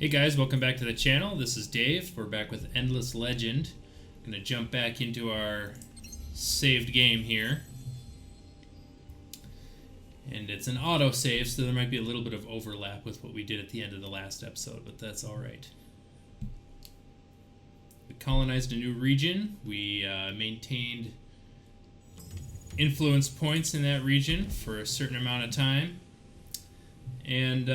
Hey guys, welcome back to the channel. This is Dave. We're back with Endless Legend. Gonna jump back into our saved game here. And it's an autosave, so there might be a little bit of overlap with what we did at the end of the last episode, but that's alright. We colonized a new region. We maintained influence points in that region for a certain amount of time. And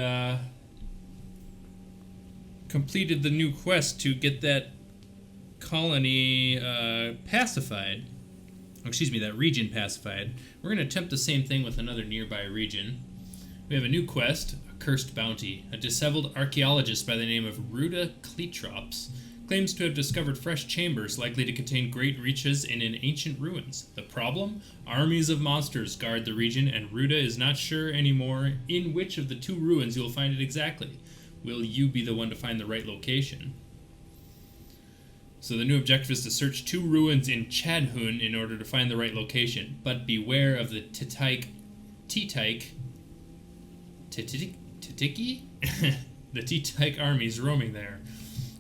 completed the new quest to get that colony pacified. Oh, excuse me, that region pacified. We're going to attempt the same thing with another nearby region. We have a new quest, a cursed bounty. A disheveled archaeologist by the name of Ruda Kletrops claims to have discovered fresh chambers likely to contain great riches in ancient ruins. The problem? Armies of monsters guard the region, and Ruda is not sure anymore in which of the two ruins you'll find it exactly. Will you be the one to find the right location? So the new objective is to search two ruins in Chadhun in order to find the right location, but beware of the Titiki? The Titike armies roaming there.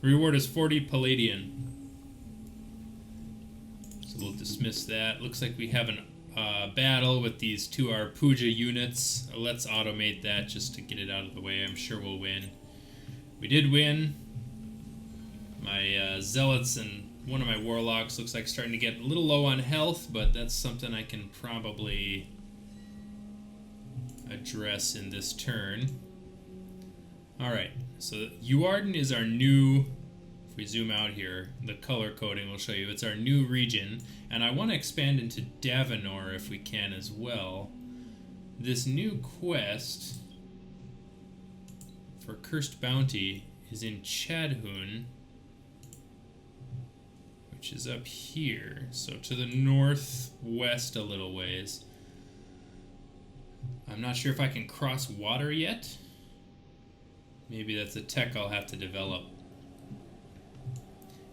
Reward is 40 Palladian. So we'll dismiss that. Looks like we have a battle with these two Arpuja units. Let's automate that just to get it out of the way. I'm sure we'll win. We did win. My zealots and one of my warlocks looks like starting to get a little low on health, but that's something I can probably address in this turn. Alright, so Ardent is our new, if we zoom out here, the color coding will show you, it's our new region, and I want to expand into Davenor if we can as well. This new quest for Cursed Bounty is in Chadhun, which is up here, so to the northwest a little ways. I'm not sure if I can cross water yet. Maybe that's a tech I'll have to develop.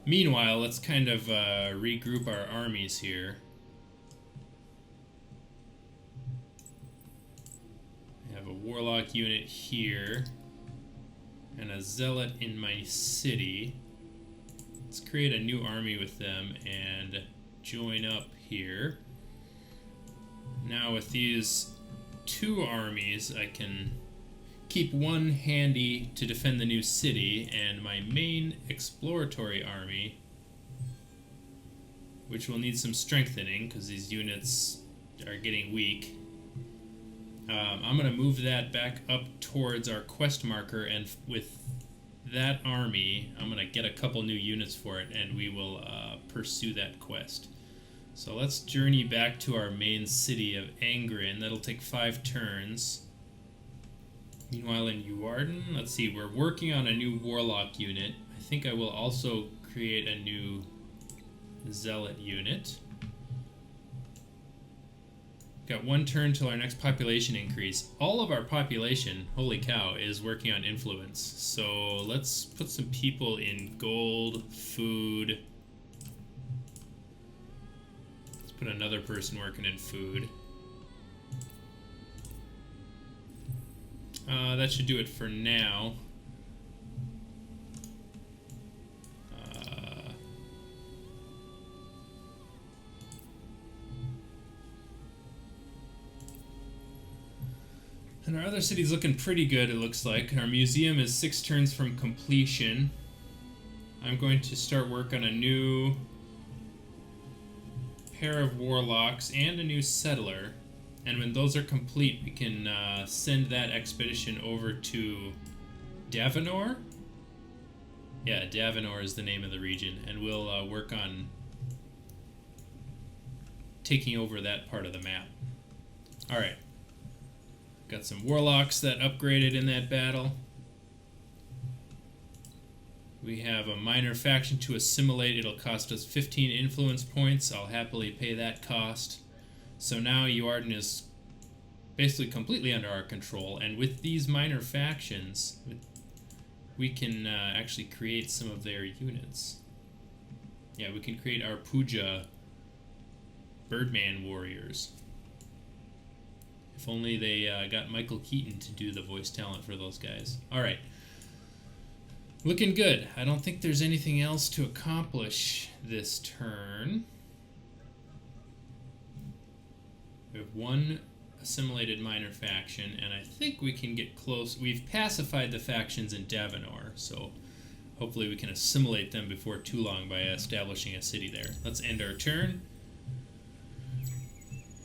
Meanwhile, let's kind of regroup our armies here. I have a warlock unit here and a zealot in my city. Let's create a new army with them and join up here. Now with these two armies, I can keep one handy to defend the new city, and my main exploratory army, which will need some strengthening because these units are getting weak. I'm going to move that back up towards our quest marker, and with that army, I'm going to get a couple new units for it, and we will pursue that quest. So let's journey back to our main city of Angrin. That'll take 5 turns. Meanwhile in Ardent, let's see, we're working on a new warlock unit. I think I will also create a new zealot unit. Got 1 turn till our next population increase. All of our population, holy cow, is working on influence. So let's put some people in gold, food. Let's put another person working in food. That should do it for now. And our other city's looking pretty good, it looks like. Our museum is 6 turns from completion. I'm going to start work on a new pair of warlocks and a new settler. And when those are complete, we can send that expedition over to Davenor. Yeah, Davenor is the name of the region, and we'll work on taking over that part of the map. Alright. Got some warlocks that upgraded in that battle. We have a minor faction to assimilate. It'll cost us 15 influence points. I'll happily pay that cost. So now Ardent is basically completely under our control, and with these minor factions, we can actually create some of their units. Yeah, we can create our Puja Birdman warriors. If only they got Michael Keaton to do the voice talent for those guys. Alright. Looking good. I don't think there's anything else to accomplish this turn. We have one assimilated minor faction, and I think we can get close. We've pacified the factions in Davenor, so hopefully we can assimilate them before too long by establishing a city there. Let's end our turn.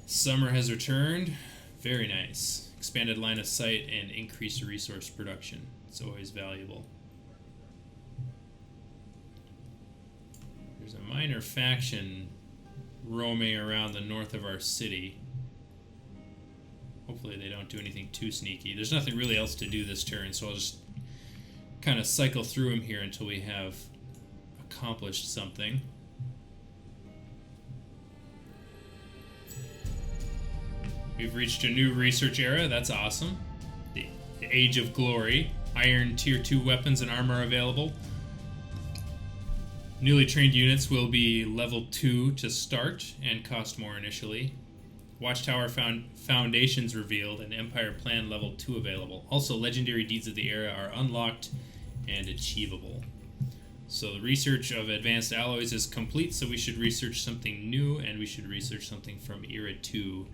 Summer has returned. Very nice. Expanded line of sight and increased resource production. It's always valuable. There's a minor faction roaming around the north of our city. Hopefully they don't do anything too sneaky. There's nothing really else to do this turn, so I'll just kind of cycle through them here until we have accomplished something. We've reached a new research era. That's awesome. The Age of Glory. Iron Tier 2 weapons and armor available. Newly trained units will be level 2 to start and cost more initially. Watchtower foundations revealed and Empire Plan level 2 available. Also, legendary deeds of the era are unlocked and achievable. So the research of advanced alloys is complete, so we should research something new, and we should research something from Era 2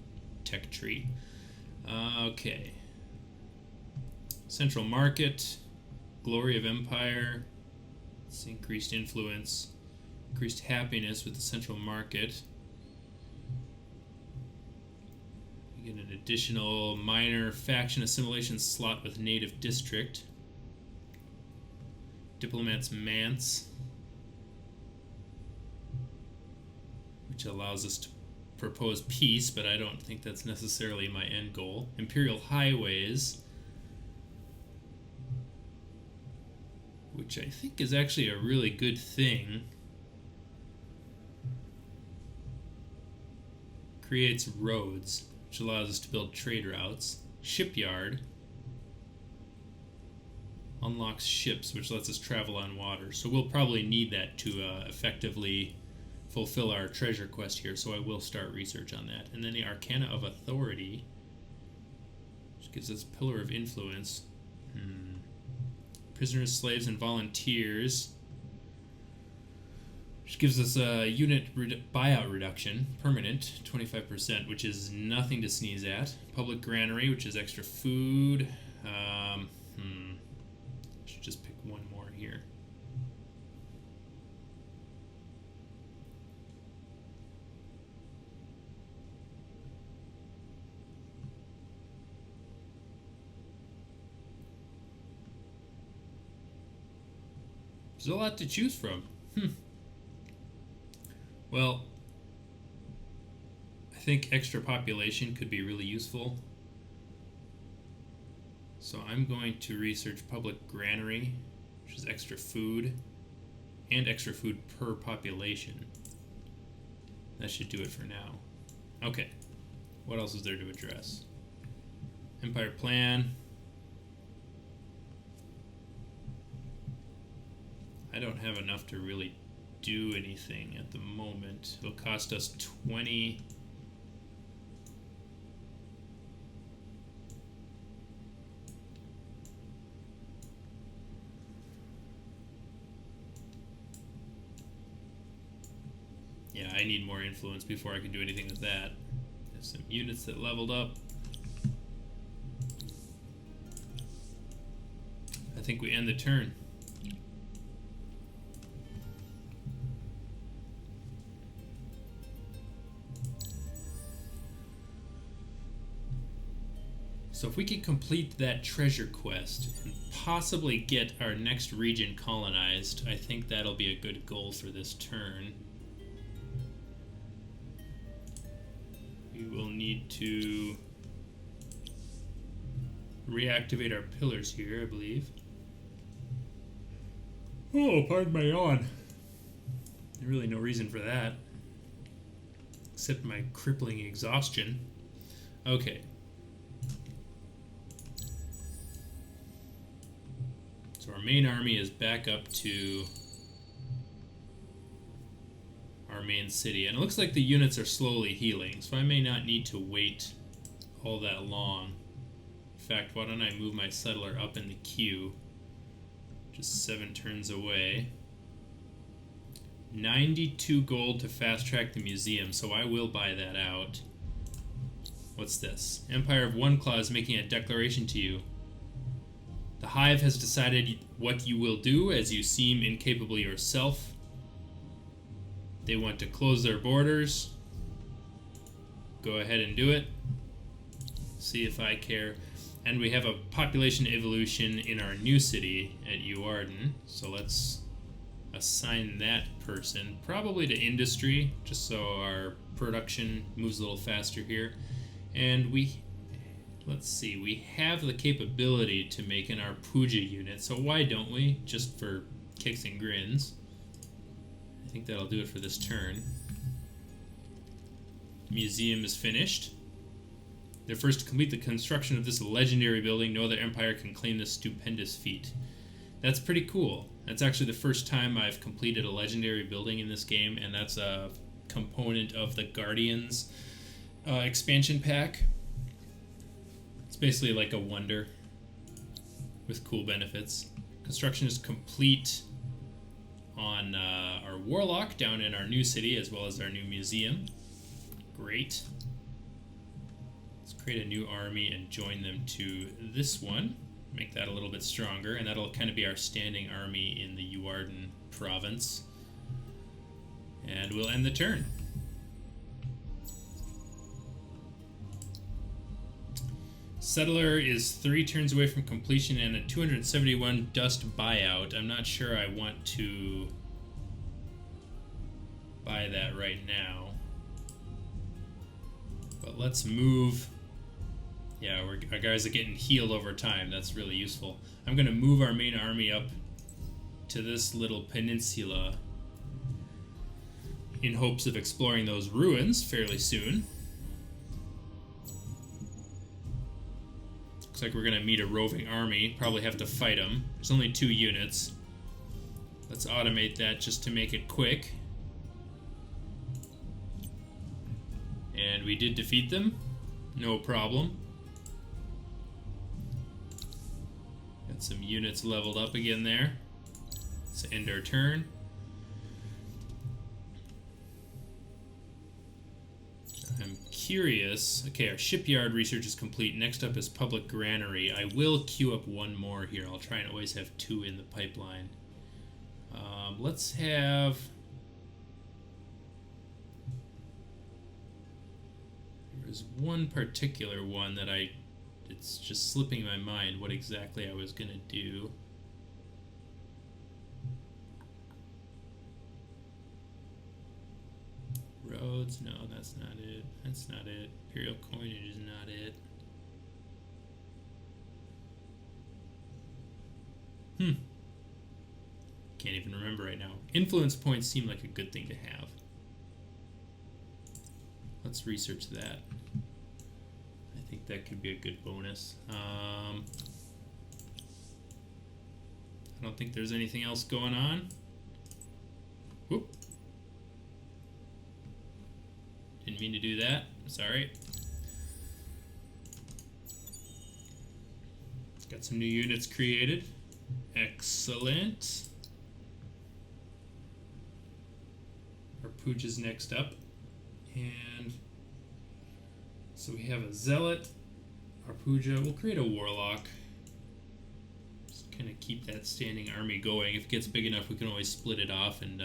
tech tree. Okay. Central Market, Glory of Empire, it's increased influence, increased happiness with the Central Market. We get an additional minor faction assimilation slot with Native District. Diplomat's Manse, which allows us to propose peace, but I don't think that's necessarily my end goal. Imperial Highways, which I think is actually a really good thing. Creates roads, which allows us to build trade routes. Shipyard unlocks ships, which lets us travel on water. So we'll probably need that to effectively fulfill our treasure quest here, so I will start research on that. And then the Arcana of Authority, which gives us Pillar of Influence. Prisoners, slaves, and volunteers, which gives us a unit buyout reduction, permanent, 25%, which is nothing to sneeze at. Public Granary, which is extra food. Should just pick one more here. There's a lot to choose from. Well, I think extra population could be really useful. So I'm going to research Public Granary, which is extra food, and extra food per population. That should do it for now. Okay, what else is there to address? Empire Plan. I don't have enough to really do anything at the moment. It'll cost us 20. Yeah, I need more influence before I can do anything with that. There's some units that leveled up. I think we end the turn. So if we can complete that treasure quest and possibly get our next region colonized, I think that'll be a good goal for this turn. We will need to reactivate our pillars here, I believe. Oh, pardon my yawn. There's really no reason for that, except my crippling exhaustion. Okay. So our main army is back up to our main city, and it looks like the units are slowly healing, so I may not need to wait all that long. In fact, why don't I move my settler up in the queue Just 7 turns away. 92 gold to fast track the museum, so I will buy that out. What's this? Empire of One Claw is making a declaration to you. The Hive has decided what you will do as you seem incapable yourself. They want to close their borders. Go ahead and do it. See if I care. And we have a population evolution in our new city at Ardent. So let's assign that person probably to industry, just so our production moves a little faster here. And let's see, we have the capability to make an Arpuja unit, so why don't we? Just for kicks and grins. I think that'll do it for this turn. Museum is finished. They're first to complete the construction of this legendary building. No other empire can claim this stupendous feat. That's pretty cool. That's actually the first time I've completed a legendary building in this game, and that's a component of the Guardians expansion pack. It's basically like a wonder with cool benefits. Construction is complete on our Warlock down in our new city, as well as our new museum. Great. Let's create a new army and join them to this one. Make that a little bit stronger, and that'll kind of be our standing army in the Ardent province. And we'll end the turn. Settler is 3 turns away from completion and a 271 dust buyout. I'm not sure I want to buy that right now. But let's move. Yeah, our guys are getting healed over time. That's really useful. I'm going to move our main army up to this little peninsula in hopes of exploring those ruins fairly soon. Looks like we're going to meet a roving army. Probably have to fight them. There's only 2 units. Let's automate that just to make it quick. And we did defeat them. No problem. Got some units leveled up again there. Let's end our turn. I'm curious. Okay, our shipyard research is complete. Next up is public granary. I will queue up one more here. I'll try and always have 2 in the pipeline. Let's have... There's one particular one that it's just slipping my mind what exactly I was going to do. Roads, no, that's not it. That's not it. Imperial coinage is not it. Can't even remember right now. Influence points seem like a good thing to have. Let's research that. I think that could be a good bonus. I don't think there's anything else going on. Whoop. Didn't mean to do that. Sorry. Got some new units created. Excellent. Our Pooja's next up. And so we have a Zealot, our Pooja. We'll create a Warlock. Just kind of keep that standing army going. If it gets big enough, we can always split it off and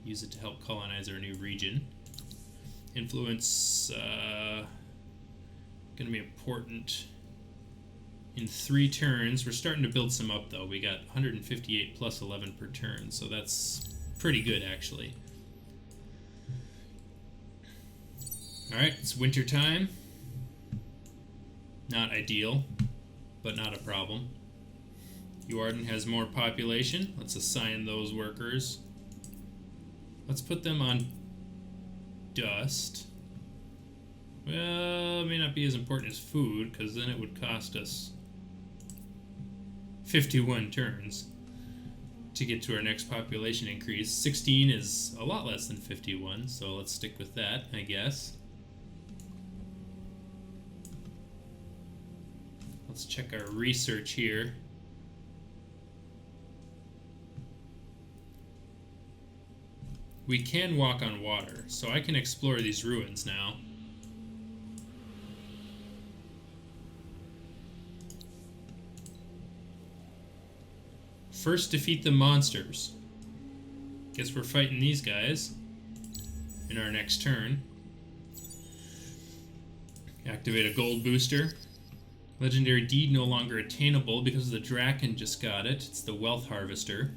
use it to help colonize our new region. Influence going to be important in 3 turns. We're starting to build some up, though. We got 158 plus 11 per turn, so that's pretty good, actually. Alright, it's winter time. Not ideal, but not a problem. Ardent has more population. Let's assign those workers. Let's put them on dust. Well, it may not be as important as food, because then it would cost us 51 turns to get to our next population increase. 16 is a lot less than 51, so let's stick with that, I guess. Let's check our research here. We can walk on water, so I can explore these ruins now. First, defeat the monsters. Guess we're fighting these guys in our next turn. Activate a gold booster. Legendary deed no longer attainable because the Draken just got it. It's the Wealth Harvester.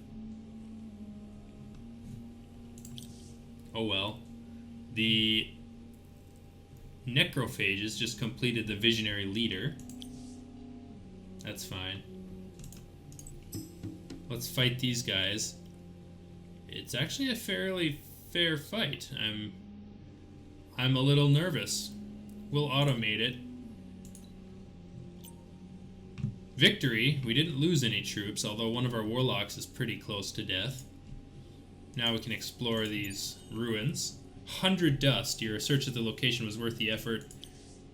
Oh well. The Necrophages just completed the Visionary Leader. That's fine. Let's fight these guys. It's actually a fairly fair fight. I'm a little nervous. We'll automate it. Victory. We didn't lose any troops, although one of our warlocks is pretty close to death. Now we can explore these ruins. 100 dust. Your search of the location was worth the effort.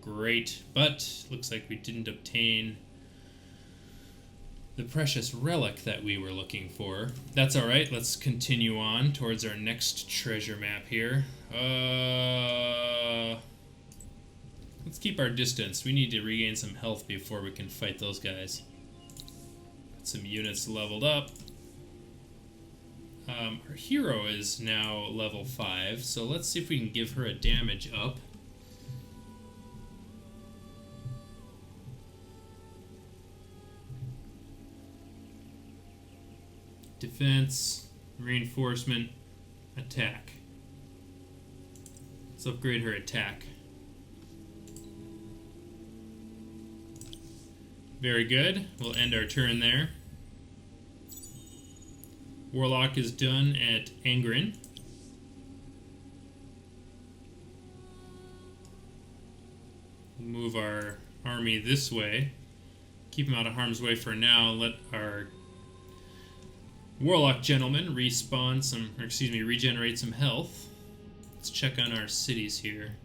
Great. But looks like we didn't obtain the precious relic that we were looking for. That's alright. Let's continue on towards our next treasure map here. Let's keep our distance. We need to regain some health before we can fight those guys. Got some units leveled up. Our hero is now level 5, so let's see if we can give her a damage up. Defense, reinforcement, attack. Let's upgrade her attack. Very good. We'll end our turn there. Warlock is done at Angren. We'll move our army this way. Keep him out of harm's way for now. Let our Warlock gentleman regenerate some health. Let's check on our cities here.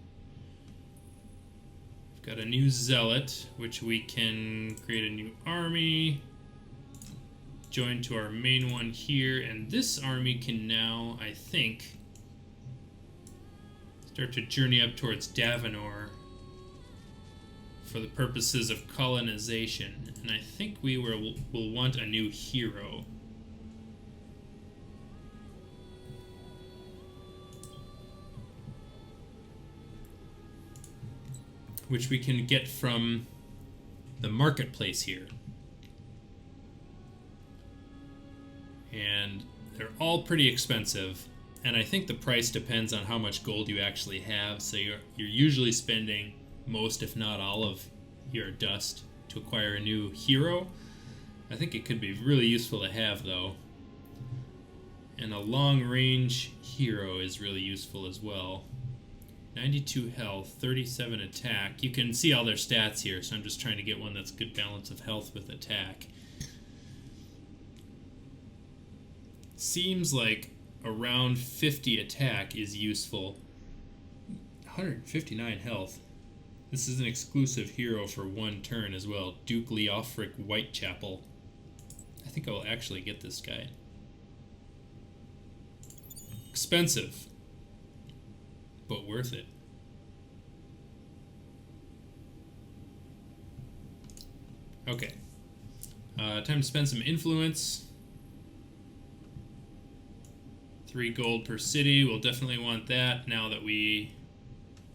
We've got a new zealot, which we can create a new army. Join to our main one here, and this army can now, I think, start to journey up towards Davenor for the purposes of colonization. And I think we will want a new hero. Which we can get from the marketplace here. And they're all pretty expensive, and I think the price depends on how much gold you actually have, so you're usually spending most, if not all, of your dust to acquire a new hero. I think it could be really useful to have, though. And a long-range hero is really useful as well. 92 health, 37 attack. You can see all their stats here, so I'm just trying to get one that's good balance of health with attack. Seems like around 50 attack is useful. 159 health. This is an exclusive hero for one turn as well. Duke Leofric Whitechapel. I think I will actually get this guy. Expensive, but worth it. Okay. Time to spend some influence. 3 gold per city. We'll definitely want that now that we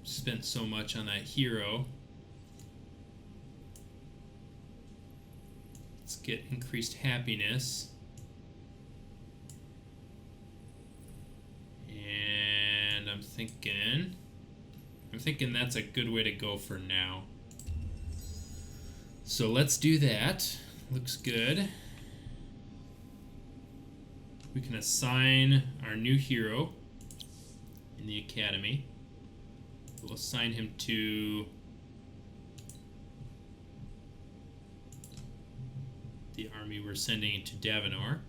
spent so much on that hero. Let's get increased happiness. And I'm thinking that's a good way to go for now. So let's do that. Looks good. We can assign our new hero in the academy. We'll assign him to the army we're sending to Davenor.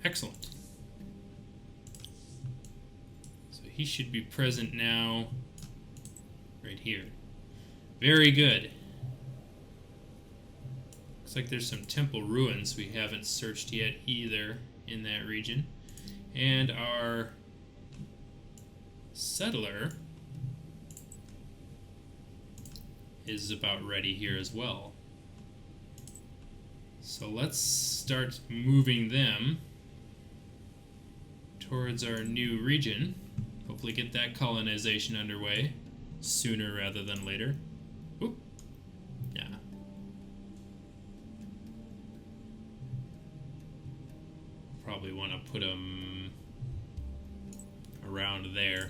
Excellent. So he should be present now, right here. Very good. Looks like there's some temple ruins we haven't searched yet either in that region. And our settler is about ready here as well. So let's start moving them towards our new region. Hopefully get that colonization underway sooner rather than later. Oop. Yeah. Probably want to put them around there.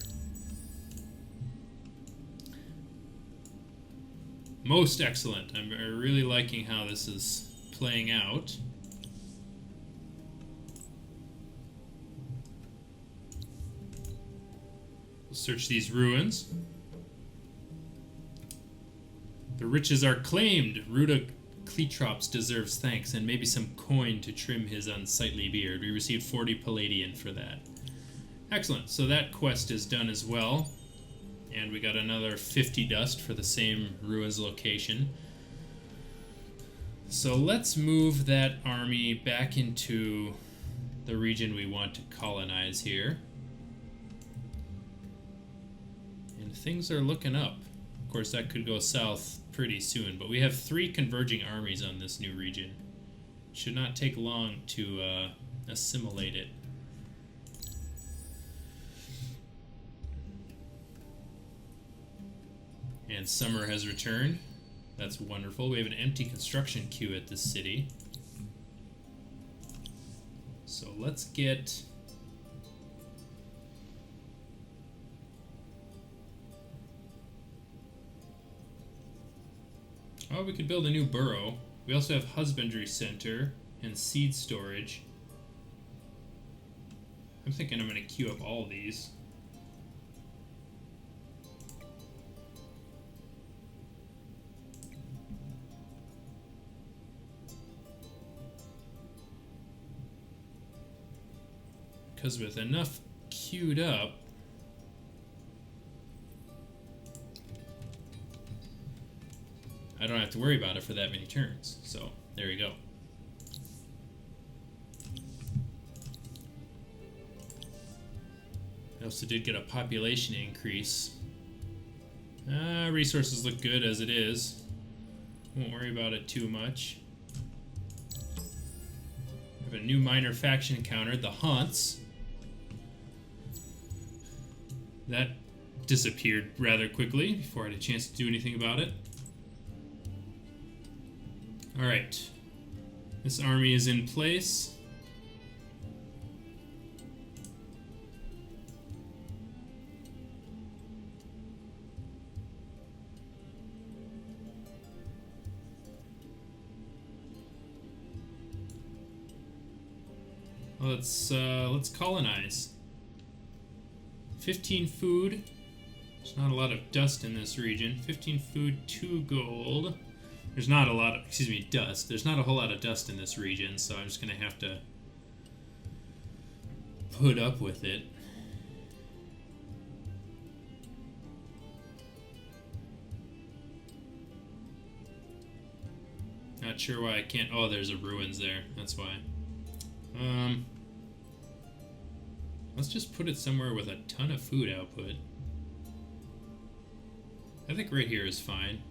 Most excellent. I'm really liking how this is playing out. We'll search these ruins. The riches are claimed. Ruda Cletrops deserves thanks and maybe some coin to trim his unsightly beard. We received 40 palladium for that. Excellent. So that quest is done as well. And we got another 50 dust for the same ruins location. So let's move that army back into the region we want to colonize here. And things are looking up. Of course, that could go south pretty soon, but we have 3 converging armies on this new region. It should not take long to assimilate it. And summer has returned. That's wonderful. We have an empty construction queue at this city. So let's get... Oh, we could build a new borough. We also have husbandry center and seed storage. I'm thinking I'm going to queue up all these. Because with enough queued up, I don't have to worry about it for that many turns. So, there you go. I also did get a population increase. Resources look good as it is. Won't worry about it too much. We have a new minor faction encountered, the Haunts. That disappeared rather quickly before I had a chance to do anything about it. Alright. This army is in place. Let's colonize. 15 food. There's not a lot of dust in this region. 15 food, 2 gold. There's not a lot of, dust. There's not a whole lot of dust in this region, so I'm just going to have to put up with it. Not sure why I can't... Oh, there's a ruins there. That's why. Let's just put it somewhere with a ton of food output. I think right here is fine.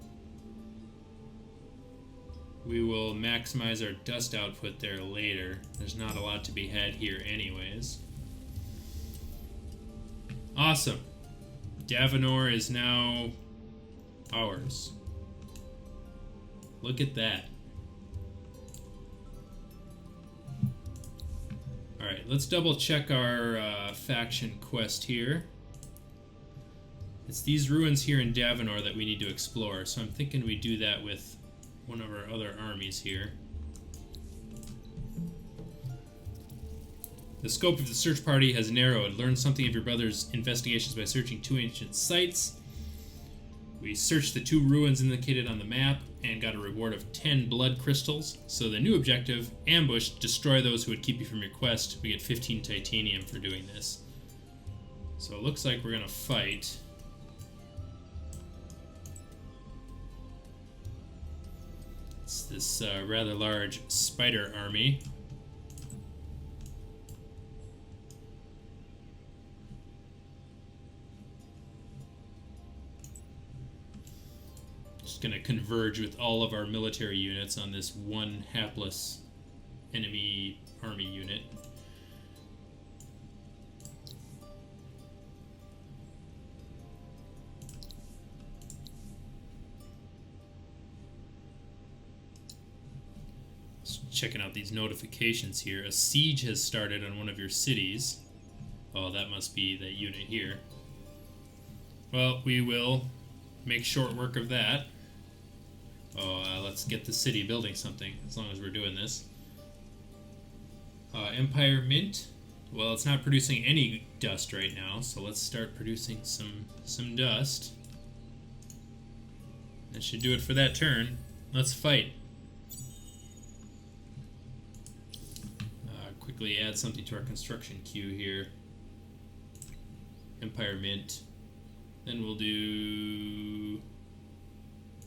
We will maximize our dust output there later. There's not a lot to be had here anyways. Awesome. Davenor is now ours. Look at that. Alright, let's double check our faction quest here. It's these ruins here in Davenor that we need to explore, so I'm thinking we do that with one of our other armies here. The scope of the search party has narrowed. Learn something of your brother's investigations by searching 2 ancient sites. We searched the 2 ruins indicated on the map and got a reward of 10 blood crystals. So the new objective, ambush, destroy those who would keep you from your quest. We get 15 titanium for doing this. So it looks like we're going to fight. It's this rather large spider army. going to converge with all of our military units on this one hapless enemy army unit. Checking out these notifications here. A siege has started on one of your cities. Oh, that must be that unit here. Well, we will make short work of that. Oh, let's get the city building something, as long as we're doing this. Empire Mint. Well, it's not producing any dust right now, so let's start producing some dust. That should do it for that turn. Let's fight. Quickly add something to our construction queue here. Empire Mint. Then we'll do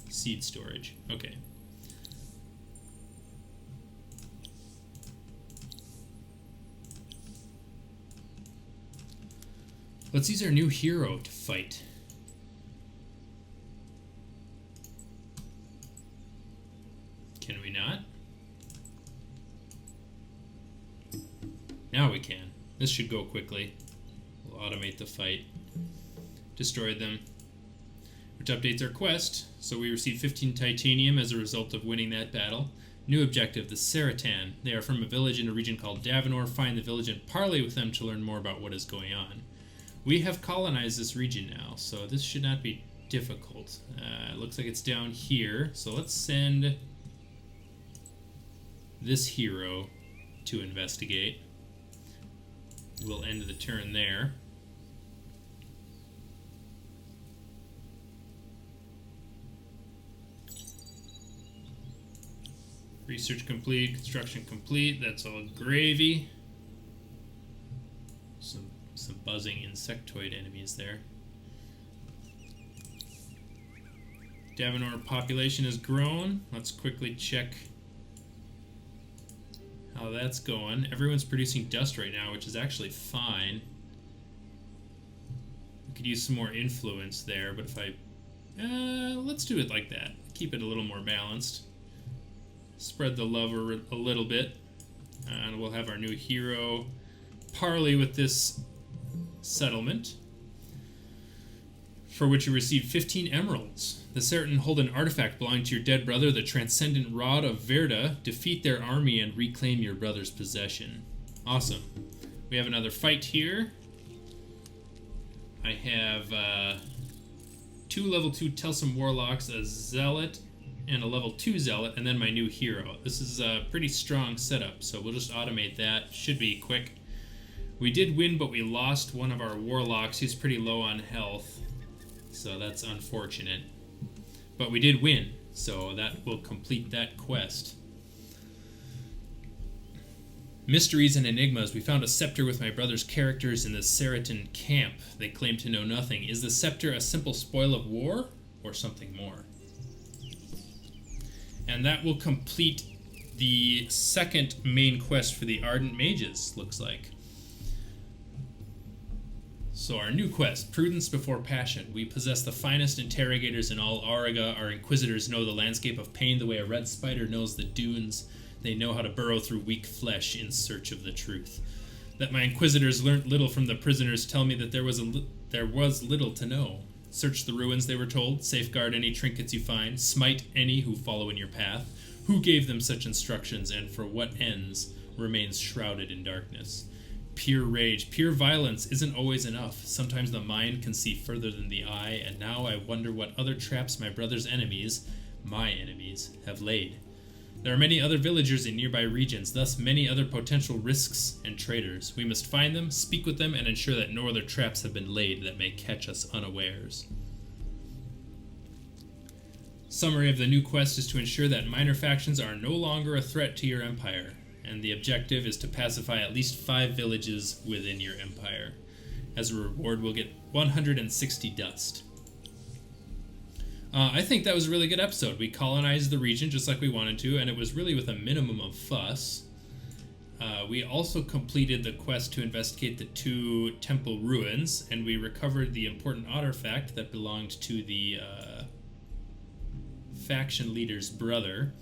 seed storage. Okay. Let's use our new hero to fight. Can we not? Now we can. This should go quickly. We'll automate the fight. Destroyed them. Which updates our quest. So we received 15 titanium as a result of winning that battle. New objective, the Saratan. They are from a village in a region called Davenor. Find the village and parley with them to learn more about what is going on. We have colonized this region now, so this should not be difficult. It looks like it's down here. So let's send this hero to investigate. We'll end the turn there. Research complete, construction complete. That's all gravy. Some buzzing insectoid enemies there. Davenor population has grown. Let's quickly check how that's going. Everyone's producing dust right now, which is actually fine. We could use some more influence there, but if I... let's do it like that. Keep it a little more balanced. Spread the love a little bit. And we'll have our new hero parley with this settlement, for which you received 15 emeralds. The Saratan hold an artifact belonging to your dead brother, the Transcendent Rod of Verda. Defeat their army and reclaim your brother's possession. Awesome. We have another fight here. I have 2 level 2 Telsum Warlocks, a Zealot, and a level 2 Zealot, and then my new hero. This is a pretty strong setup, so we'll just automate that. Should be quick. We did win, but we lost one of our Warlocks. He's pretty low on health, so that's unfortunate. But we did win, so that will complete that quest. Mysteries and enigmas. We found a scepter with my brother's characters in the Saratan camp. They claim to know nothing. Is the scepter a simple spoil of war, or something more? And that will complete the second main quest for the Ardent Mages, looks like. So our new quest, Prudence Before Passion. We possess the finest interrogators in all Auriga. Our inquisitors know the landscape of pain the way a red spider knows the dunes. They know how to burrow through weak flesh in search of the truth. That my inquisitors learnt little from the prisoners tell me that there was little to know. Search the ruins, they were told. Safeguard any trinkets you find. Smite any who follow in your path. Who gave them such instructions, and for what ends, remains shrouded in darkness. Pure rage, pure violence isn't always enough. Sometimes the mind can see further than the eye, and now I wonder what other traps my brother's enemies, my enemies, have laid. There are many other villagers in nearby regions, thus many other potential risks and traitors. We must find them, speak with them, and ensure that no other traps have been laid that may catch us unawares. Summary of the new quest is to ensure that minor factions are no longer a threat to your empire, and the objective is to pacify at least 5 villages within your empire. As a reward, we'll get 160 dust. I think that was a really good episode. We colonized the region just like we wanted to, and it was really with a minimum of fuss. We also completed the quest to investigate the 2 temple ruins, and we recovered the important artifact that belonged to the faction leader's brother.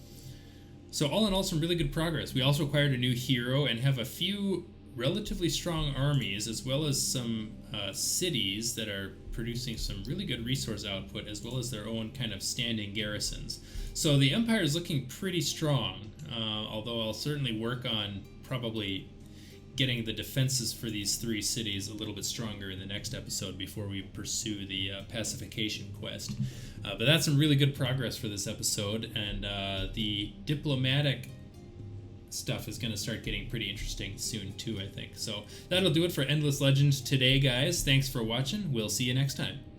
So all in all, some really good progress. We also acquired a new hero and have a few relatively strong armies, as well as some cities that are producing some really good resource output, as well as their own kind of standing garrisons. So the Empire is looking pretty strong, although I'll certainly work on probably getting the defenses for these 3 cities a little bit stronger in the next episode before we pursue the pacification quest. But that's some really good progress for this episode, and the diplomatic stuff is going to start getting pretty interesting soon too, I think. So that'll do it for Endless Legend today, guys. Thanks for watching. We'll see you next time.